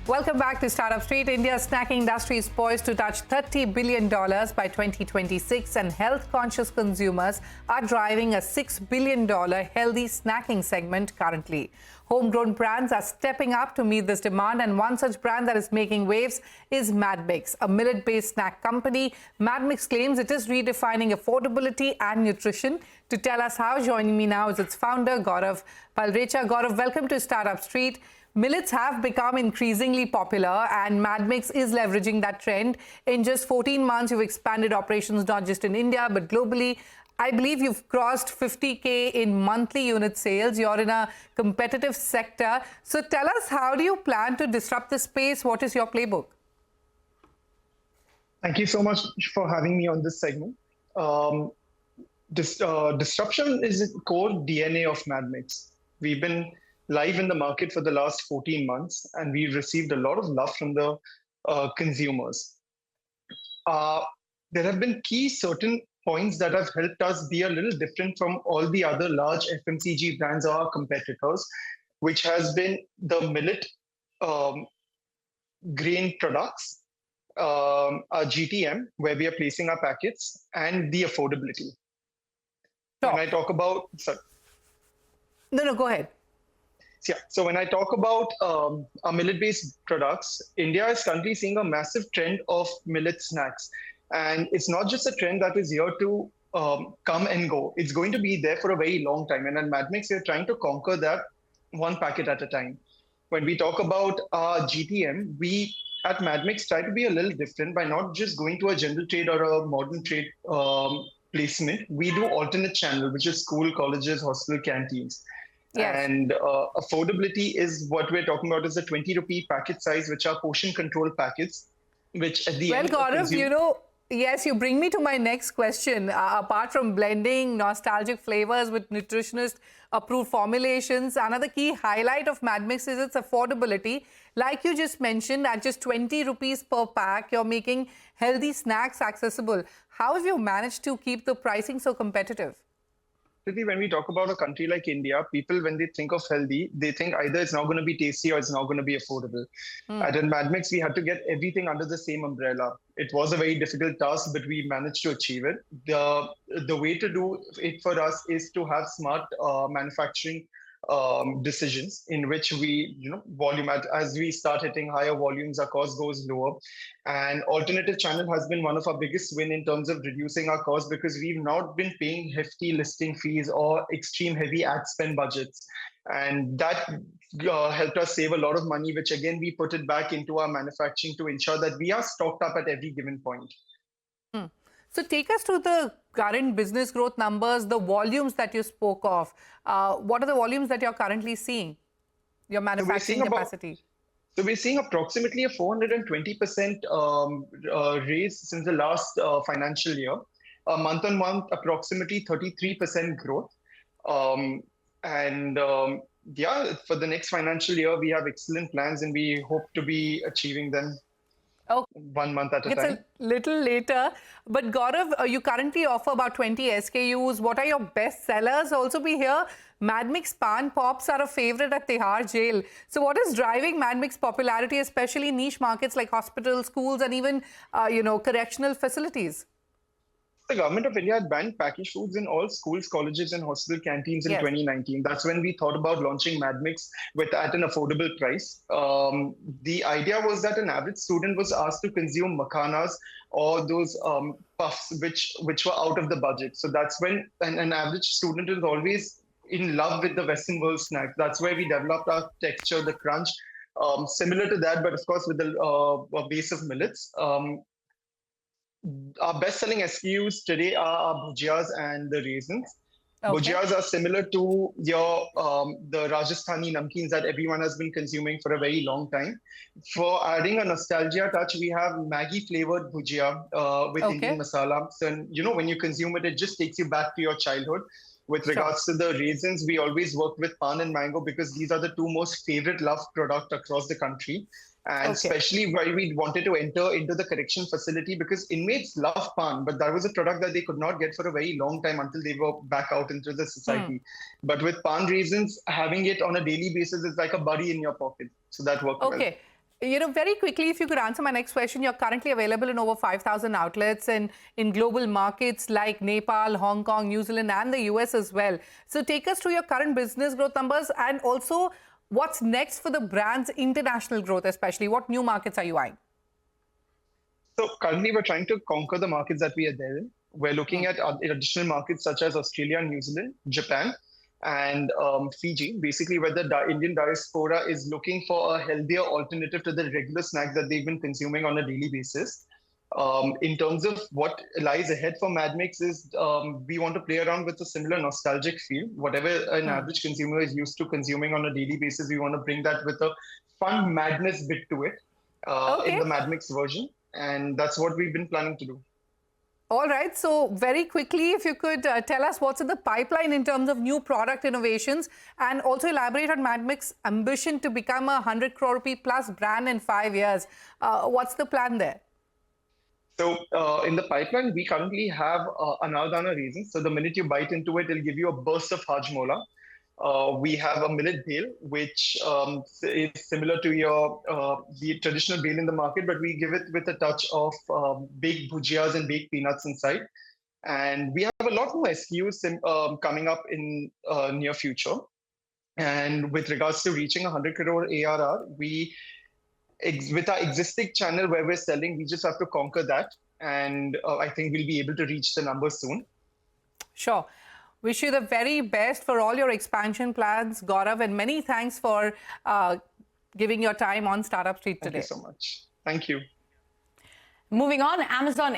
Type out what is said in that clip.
Welcome back to Startup Street. India's snacking industry is poised to touch $30 billion by 2026, and health-conscious consumers are driving a $6 billion healthy snacking segment currently. Homegrown brands are stepping up to meet this demand, and one such brand that is making waves is Madmix, a millet-based snack company. Madmix claims it is redefining affordability and nutrition. To tell us how, joining me now is its founder, Gaurav Palrecha. Gaurav, welcome to Startup Street. Millets have become increasingly popular, and Madmix is leveraging that trend. In just 14 months, you've expanded operations not just in India, but globally. I believe you've crossed 50K in monthly unit sales. You're in a competitive sector. So tell us, how do you plan to disrupt the space? What is your playbook? Thank you so much for having me on this segment. Disruption is the core DNA of Madmix. We've been live in the market for the last 14 months, and we've received a lot of love from the consumers. There have been certain points that have helped us be a little different from all the other large FMCG brands or our competitors, which has been the millet grain products, our GTM, where we are placing our packets, and the affordability. Sure. When I talk about... Sorry. No, go ahead. Yeah. So when I talk about our millet-based products, India is currently seeing a massive trend of millet snacks. And it's not just a trend that is here to come and go. It's going to be there for a very long time. And at Madmix, we're trying to conquer that one packet at a time. When we talk about our GTM, we at Madmix try to be a little different by not just going to a general trade or a modern trade placement. We do alternate channel, which is school, colleges, hospital, canteens. Yes. And affordability is what we're talking about, is the 20 rupee packet size, which are portion control packets, which at the end... Well, Gaurav, yes, you bring me to my next question. Apart from blending nostalgic flavors with nutritionist-approved formulations, another key highlight of Madmix is its affordability. Like you just mentioned, at just 20 rupees per pack, you're making healthy snacks accessible. How have you managed to keep the pricing so competitive? When we talk about a country like India, people, when they think of healthy, they think either it's not going to be tasty or it's not going to be affordable. At Madmix, we had to get everything under the same umbrella. It was a very difficult task, but we managed to achieve it. The way to do it for us is to have smart manufacturing decisions in which we, volume, as we start hitting higher volumes, our cost goes lower. And alternative channel has been one of our biggest win in terms of reducing our cost, because we've not been paying hefty listing fees or extreme heavy ad spend budgets. And that helped us save a lot of money, which again, we put it back into our manufacturing to ensure that we are stocked up at every given point. So take us through the current business growth numbers, the volumes that you spoke of. What are the volumes that you're currently seeing, your manufacturing capacity? So we're seeing approximately a 420% raise since the last financial year. Month on month, approximately 33% growth. Yeah, for the next financial year, we have excellent plans, and we hope to be achieving them. Okay. 1 month at a time. It's a little later. But Gaurav, you currently offer about 20 SKUs. What are your best sellers? Also be here, Madmix Pan Pops are a favorite at Tihar Jail. So what is driving Madmix popularity, especially in niche markets like hospitals, schools, and even, correctional facilities? The government of India had banned packaged foods in all schools, colleges, and hospital canteens in 2019. That's when we thought about launching Madmix at an affordable price. The idea was that an average student was asked to consume makhanas or those puffs which were out of the budget. So that's when an average student is always in love with the Western world snack. That's where we developed our texture, the crunch, similar to that, but of course with the base of millets. Our best-selling SKUs today are our bhujias and the raisins. Okay. Bhujias are similar to the Rajasthani namkeens that everyone has been consuming for a very long time. For adding a nostalgia touch, we have Maggi-flavored bhujia with Indian masala. So, when you consume it, it just takes you back to your childhood. With regards to the raisins, we always work with pan and mango because these are the two most favorite loved products across the country. And especially why we wanted to enter into the correction facility, because inmates love pan, but that was a product that they could not get for a very long time until they were back out into the society. But with pan raisins, having it on a daily basis is like a buddy in your pocket. So that worked well. Very quickly, if you could answer my next question, you're currently available in over 5,000 outlets and in global markets like Nepal, Hong Kong, New Zealand, and the US as well. So take us through your current business growth numbers and also what's next for the brand's international growth, especially. What new markets are you eyeing? So currently, we're trying to conquer the markets that we are there in. We're looking at additional markets such as Australia, New Zealand, Japan, and Fiji, basically where the Indian diaspora is looking for a healthier alternative to the regular snacks that they've been consuming on a daily basis. In terms of what lies ahead for Madmix is we want to play around with a similar nostalgic feel. Whatever an average consumer is used to consuming on a daily basis, we want to bring that with a fun madness bit to it in the Madmix version. And that's what we've been planning to do. All right. So very quickly, if you could tell us what's in the pipeline in terms of new product innovations and also elaborate on Madmix's ambition to become a 100 crore rupee plus brand in 5 years. What's the plan there? So in the pipeline, we currently have Anardana raisins. So the minute you bite into it, it'll give you a burst of Hajmola. We have a millet bale, which is similar to the traditional bale in the market, but we give it with a touch of baked bhujiyas and baked peanuts inside. And we have a lot more SKUs coming up in near future. And with regards to reaching 100 crore ARR, with our existing channel where we're selling, we just have to conquer that. And I think we'll be able to reach the numbers soon. Sure. Wish you the very best for all your expansion plans, Gaurav, and many thanks for giving your time on Startup Street today. Thank you so much. Thank you. Moving on, Amazon